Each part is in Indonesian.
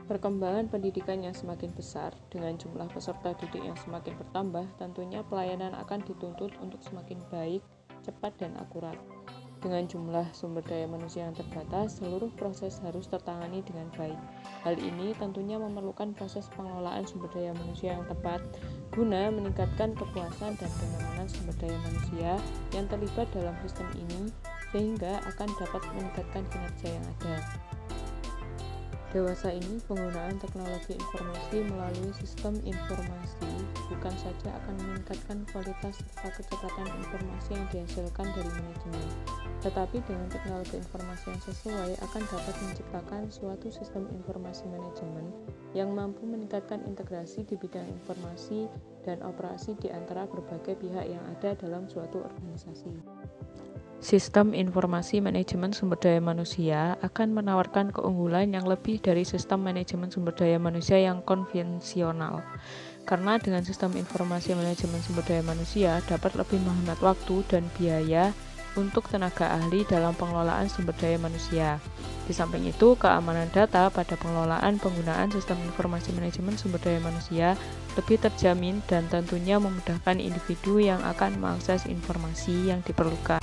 Perkembangan pendidikan yang semakin besar dengan jumlah peserta didik yang semakin bertambah, tentunya pelayanan akan dituntut untuk semakin baik, cepat, dan akurat. Dengan jumlah sumber daya manusia yang terbatas, seluruh proses harus tertangani dengan baik. Hal ini tentunya memerlukan proses pengelolaan sumber daya manusia yang tepat guna meningkatkan kepuasan dan kenyamanan sumber daya manusia yang terlibat dalam sistem ini, sehingga akan dapat meningkatkan kinerja yang ada. Dewasa ini, penggunaan teknologi informasi melalui sistem informasi bukan saja akan meningkatkan kualitas serta kecepatan informasi yang dihasilkan dari manajemen, tetapi dengan teknologi informasi yang sesuai akan dapat menciptakan suatu sistem informasi manajemen yang mampu meningkatkan integrasi di bidang informasi dan operasi di antara berbagai pihak yang ada dalam suatu organisasi. Sistem informasi manajemen sumber daya manusia akan menawarkan keunggulan yang lebih dari sistem manajemen sumber daya manusia yang konvensional. Karena dengan sistem informasi manajemen sumber daya manusia dapat lebih menghemat waktu dan biaya untuk tenaga ahli dalam pengelolaan sumber daya manusia. Di samping itu, keamanan data pada pengelolaan penggunaan sistem informasi manajemen sumber daya manusia lebih terjamin dan tentunya memudahkan individu yang akan mengakses informasi yang diperlukan.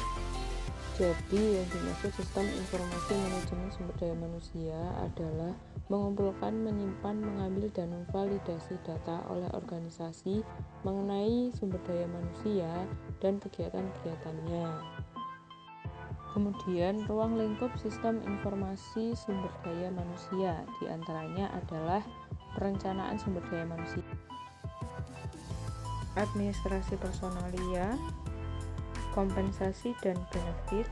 Jadi, yang dimaksud sistem informasi manajemen sumber daya manusia adalah mengumpulkan, menyimpan, mengambil, dan memvalidasi data oleh organisasi mengenai sumber daya manusia dan kegiatan-kegiatannya. Kemudian, ruang lingkup sistem informasi sumber daya manusia diantaranya adalah perencanaan sumber daya manusia, administrasi personalia, kompensasi dan benefit,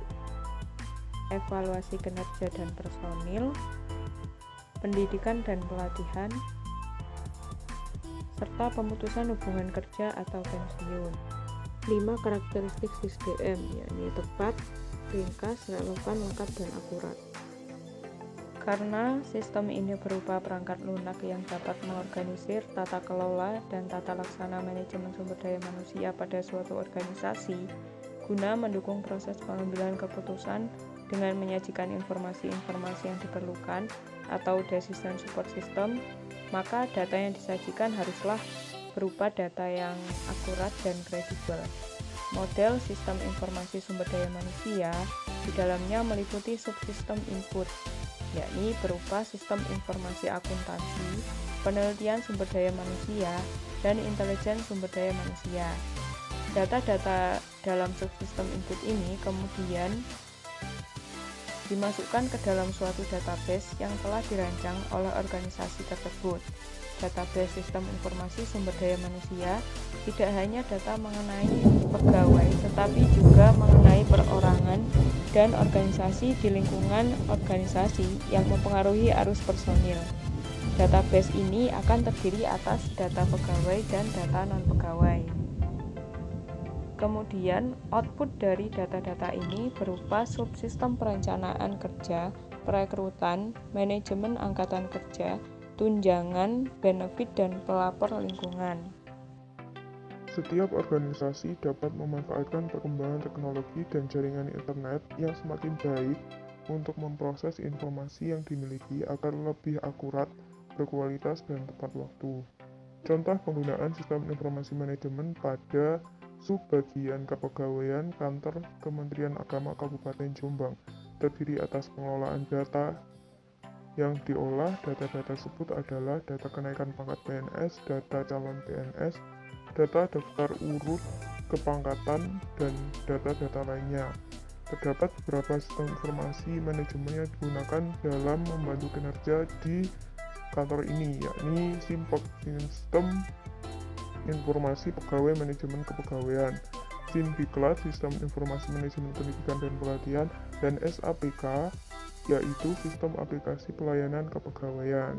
evaluasi kinerja dan personil, pendidikan dan pelatihan, serta pemutusan hubungan kerja atau pensiun. 5 karakteristik SISDM, yakni tepat, ringkas, relevan, lengkap, dan akurat. Karena sistem ini berupa perangkat lunak yang dapat mengorganisir tata kelola dan tata laksana manajemen sumber daya manusia pada suatu organisasi, guna mendukung proses pengambilan keputusan dengan menyajikan informasi-informasi yang diperlukan atau decision support system, maka data yang disajikan haruslah berupa data yang akurat dan kredibel. Model sistem informasi sumber daya manusia di dalamnya meliputi subsistem input, yakni berupa sistem informasi akuntansi, penelitian sumber daya manusia, dan intelijen sumber daya manusia. Data-data dalam subsistem input ini kemudian dimasukkan ke dalam suatu database yang telah dirancang oleh organisasi tersebut. Database sistem informasi sumber daya manusia tidak hanya data mengenai pegawai, tetapi juga mengenai perorangan dan organisasi di lingkungan organisasi yang mempengaruhi arus personil. Database ini akan terdiri atas data pegawai dan data non-pegawai. Kemudian, output dari data-data ini berupa subsistem perencanaan kerja, perekrutan, manajemen angkatan kerja, tunjangan, benefit, dan pelapor lingkungan. Setiap organisasi dapat memanfaatkan perkembangan teknologi dan jaringan internet yang semakin baik untuk memproses informasi yang dimiliki agar lebih akurat, berkualitas, dan tepat waktu. Contoh penggunaan sistem informasi manajemen pada Subbagian Kepegawaian Kantor Kementerian Agama Kabupaten Jombang terdiri atas pengelolaan data yang diolah. Data-data tersebut adalah data kenaikan pangkat PNS, data calon PNS, data daftar urut kepangkatan, dan data-data lainnya. Terdapat beberapa sistem informasi manajemen yang digunakan dalam membantu kinerja di kantor ini, yakni SIMPEK, Sistem Informasi Pegawai Manajemen Kepegawaian, SINDIKLAT, Sistem Informasi Manajemen Pendidikan dan Pelatihan, dan SAPK, yaitu Sistem Aplikasi Pelayanan Kepegawaian.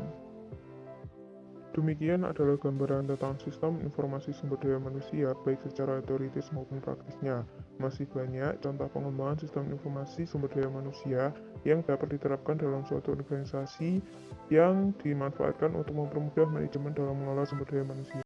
Demikian adalah gambaran tentang sistem informasi sumber daya manusia, baik secara teoritis maupun praktisnya. Masih banyak contoh pengembangan sistem informasi sumber daya manusia yang dapat diterapkan dalam suatu organisasi yang dimanfaatkan untuk mempermudah manajemen dalam mengelola sumber daya manusia.